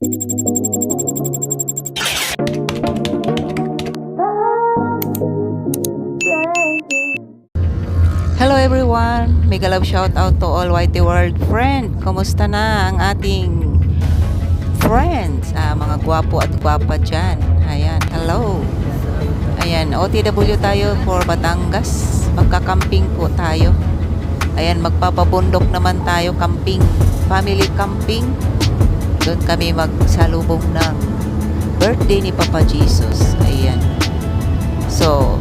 Hello everyone! Mega love shout out to all Whitey World friend. Kumusta na ang ating friends? Mga gwapo at gwapa dyan. Ayan, hello! Ayan, OTW tayo for Batangas. Magkakamping po tayo. Ayan, magpapabundok naman tayo, camping. Family camping. Doon kami magsalubong ng birthday ni Papa Jesus. Ayan. So,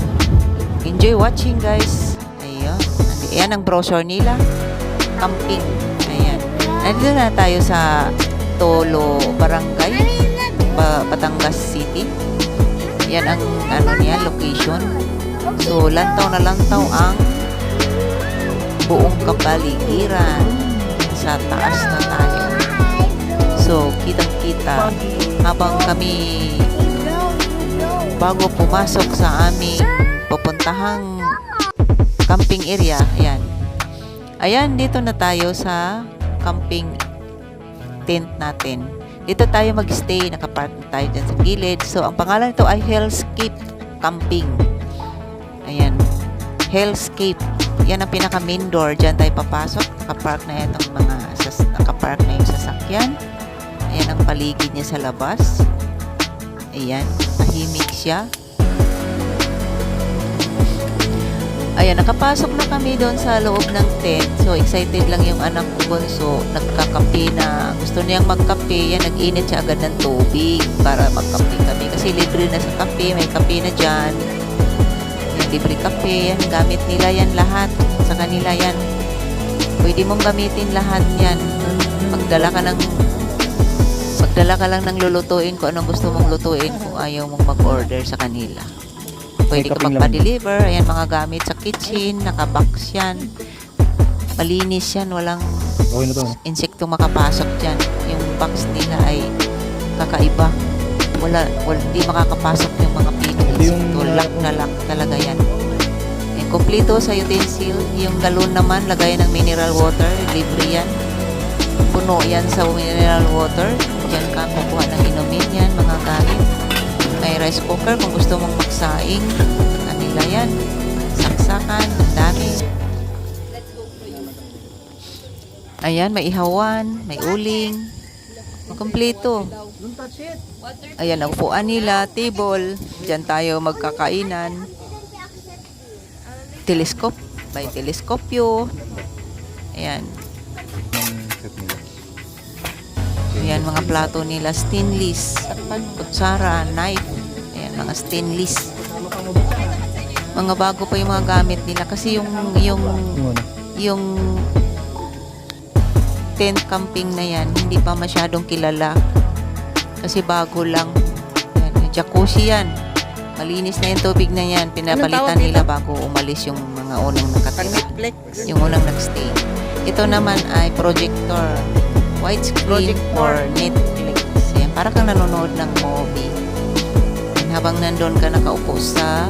enjoy watching guys. Ayan ang brochure nila. Camping. Ayan. Nandito na tayo sa Tolo Barangay, Batangas City. Yan ang location. So, lantaw na lantaw ang buong kapaligiran. Sa taas na tayo. So, kitang-kita habang kami bago pumasok sa aming pupuntahang camping area. Ayan. Ayan, dito na tayo sa camping tent natin. Dito tayo mag-stay. Nakapark na tayo dyan sa gilid. So, ang pangalan nito ay Hellscape Camping. Ayan. Hellscape. Yan ang pinaka-main door. Diyan tayo papasok. Nakapark na itong nakapark na yung sasakyan. Ayan ang paligid niya sa labas. Ayan. Tahimik siya. Ayan, nakapasok na kami doon sa loob ng tent. So, excited lang yung anak ko bunso. Nagkakape na. Gusto niyang magkape. Yan, nag-init siya agad ng tubig para magkape kami. Kasi libre na sa kape. May kape na dyan. Yan, libre kape. Yan, gamit nila yan lahat. Sa kanila yan. Pwede mong gamitin lahat yan. Magdala ka lang ng lulutuin kung anong gusto mong lutuin kung ayaw mong mag-order sa kanila. Pwede ka magpa-deliver. Ayan, mga gamit sa kitchen. Nakabox yan. Malinis yan. Walang insekto makapasok dyan. Yung box nila ay kakaiba. Hindi makakapasok yung mga pinong. Lock na lock talaga yan. Ayan, kompleto sa utensil. Yung galon naman, lagay ng mineral water. Libre yan. Puno yan sa mineral water. Diyan ka kukuha ng inumin yan, mga gamit. May rice cooker kung gusto mong magsaing. Kanila yan. Saksakan. Ang dami. Ayan, may ihawan. May uling. Kompleto. Ayan, ang upuan nila. Table. Diyan tayo magkakainan. Telescope. May teleskopyo. Ayan. Ayan, mga plato nila. Stainless. Kutsara, knife. Ayan, mga stainless. Mga bago pa yung mga gamit nila. Kasi yung tent camping na yan, hindi pa masyadong kilala. Kasi bago lang. Ayan, yung jacuzzi yan. Malinis na yung tubig na yan. Pinapalitan nila bago umalis yung mga unang nakatira. Yung unang nagstay. Ito naman ay projector. Widescreen for Netflix. Ayan, para kang nanonood ng movie. And habang nandun ka nakaupo sa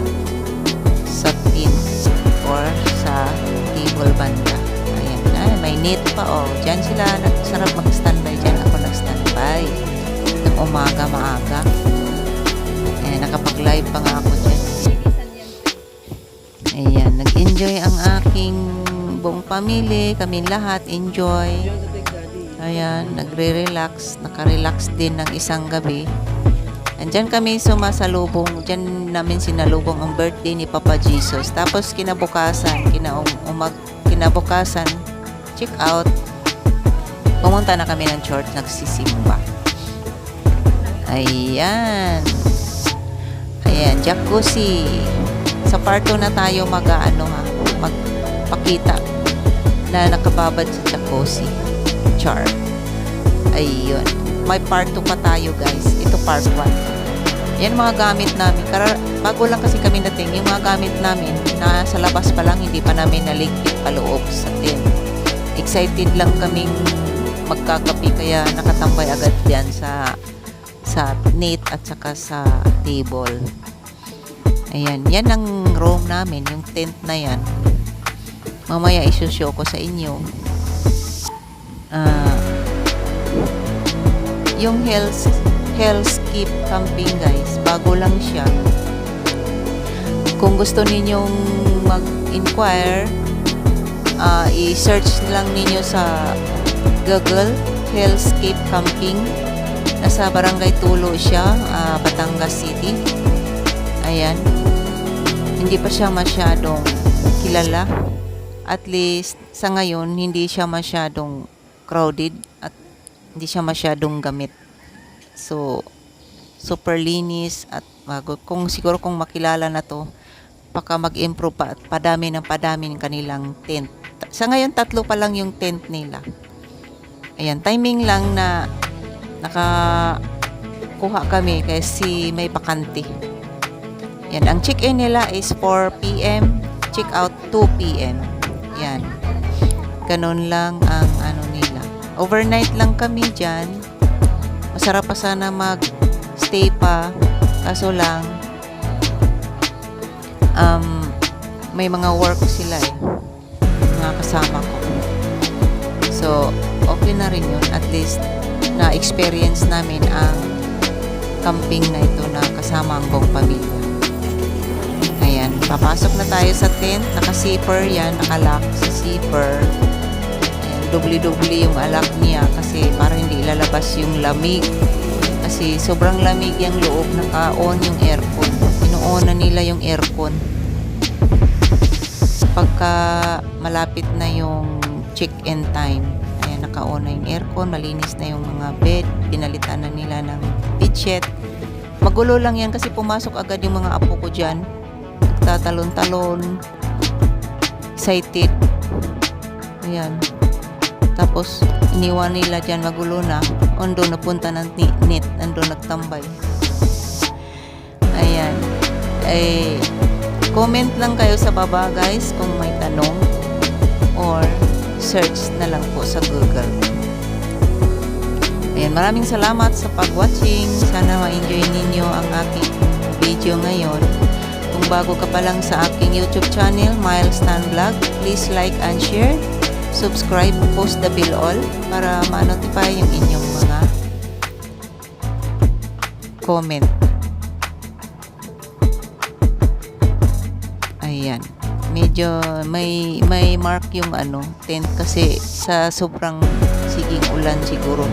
tent or sa table banda. Ayan, may net pa. Diyan sila sarap mag-standby. Diyan ako nag-standby. Ng umaga, maaga. Ayan, nakapag-live pa nga ako dyan. Ayan, nag-enjoy ang aking buong pamilya. Kaming lahat, enjoy. Ayan, nagre-relax. Naka-relax din ng isang gabi. Andyan kami sumasalubong. Diyan namin sinalubong ang birthday ni Papa Jesus. Tapos kinabukasan, check out. Pumunta na kami ng church, nagsisimba. Ayan. Ayan, jacuzzi. Sa part 2 na tayo magpakita na nakababad sa jacuzzi. Char. Ayun. May part 2 pa tayo guys. Ito part 1. Yan mga gamit namin. Bago lang kasi kami nating. Yung mga gamit namin na sa labas pa lang, hindi pa namin naligpit paloob sa tent. Excited lang kaming magkakapi kaya nakatambay agad dyan sa net at saka sa table. Ayan. Yan ang room namin. Yung tent na yan. Mamaya isushow ko sa inyo. yung Hellscape Camping guys, bago lang siya. Kung gusto ninyong mag-inquire, i-search lang ninyo sa Google, Hellscape Camping. Nasa Barangay Tulo siya, Batangas City. Ayan. Hindi pa siya masyadong kilala. At least, sa ngayon, hindi siya masyadong crowded at hindi siya masyadong gamit. So, super linis at siguro kung makilala na to, baka mag-improve pa at padami ng kanilang tent. Sa ngayon, 3 pa lang yung tent nila. Ayan, timing lang na nakakuha kami kasi may bakante. Yan, ang check-in nila is 4 p.m., check-out 2 p.m. Yan. Ganun lang ang ano nila. Overnight lang kami dyan. Masarap pa sana mag-stay pa. Kaso lang, may mga work sila mga kasama ko. So, okay na rin yun. At least, na-experience namin ang camping na ito na kasama ang buong pamilya. Ayan, papasok na tayo sa tent. Naka-zipper yan, nakalock sa zipper. Ayan, dubli-dubli yung alak niya kasi para hindi ilalabas yung lamig. Kasi sobrang lamig yung loob, naka-on yung aircon. Ino-on na nila yung aircon. Pagka malapit na yung check-in time, ayan, naka-on na yung aircon, malinis na yung mga bed, pinalitan na nila ng bedsheet. Magulo lang yan kasi pumasok agad yung mga apo ko dyan. Nagtatalon-talon, excited. Ayan. Tapos, iniwan nila dyan, magulo na. Ondo napunta ng net, ando nagtambay. Ayan. Comment lang kayo sa baba guys kung may tanong or search na lang po sa Google. Ayan, maraming salamat sa pag-watching. Sana ma-enjoy ninyo ang aking video ngayon. Kung bago ka pa lang sa aking YouTube channel, Miles Tan Vlog, please like and share. Subscribe, post the bell all para ma-notify yung inyong mga comment. Ayan. Medyo may mark yung tent kasi sa sobrang siging ulan siguro.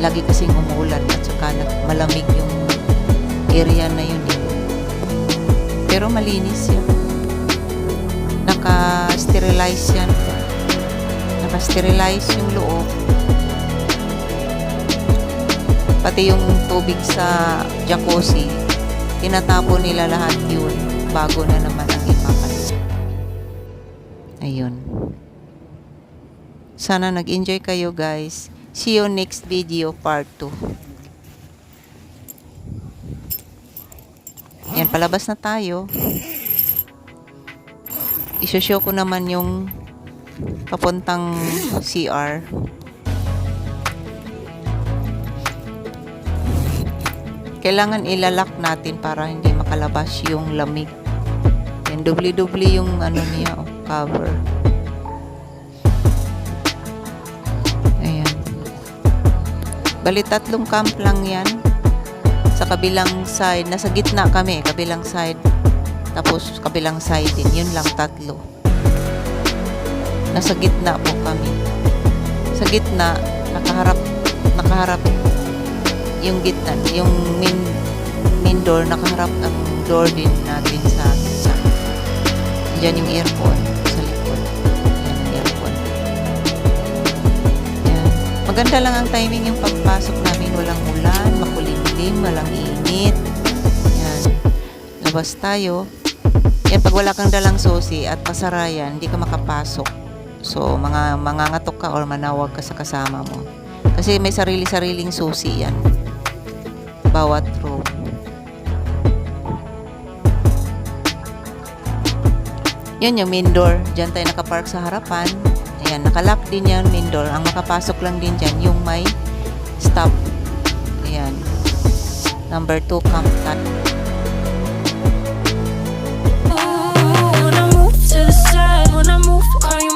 Lagi kasing umuulan at saka malamig yung area na yun Pero malinis yan. Naka-sterilize yan. Naka-sterilize yung loob. Pati yung tubig sa jacuzzi, tinatapo nila lahat yun bago na naman ang ipapalit. Ayun. Sana nag-enjoy kayo guys. See you next video part 2. Yan, palabas na tayo. Isoshow ko naman yung papuntang CR. Kailangan ilalak natin para hindi makalabas yung lamig. Yan, dubli-dubli yung niya, cover. Ayan. Bali 3 camp lang yan. Sa kabilang side, nasa gitna kami, kabilang side. Tapos kabilang side din, yun lang 3. Nasa gitna po kami. Sa gitna, nakaharap yung gitna, yung main door, nakaharap ang door din natin sa gitna. Diyan yung aircon sa likod. Yan ang aircon. Yan. Maganda lang ang timing yung pagpasok namin. Walang ulan, makulimlim, walang init. Yan. Labas tayo. Yan, pag wala kang dalang susi at pasarayan, hindi ka makapasok. So, mangangatok ka or manawag ka sa kasama mo. Kasi may sarili-sariling susi yan. Bawat room. Yan yung main door. Diyan tayo nakapark sa harapan. Ayan, nakalock din yan main door. Ang makapasok lang din dyan yung may stop. Ayan. Number 2 camp tat. When I move to the side, when I move, are you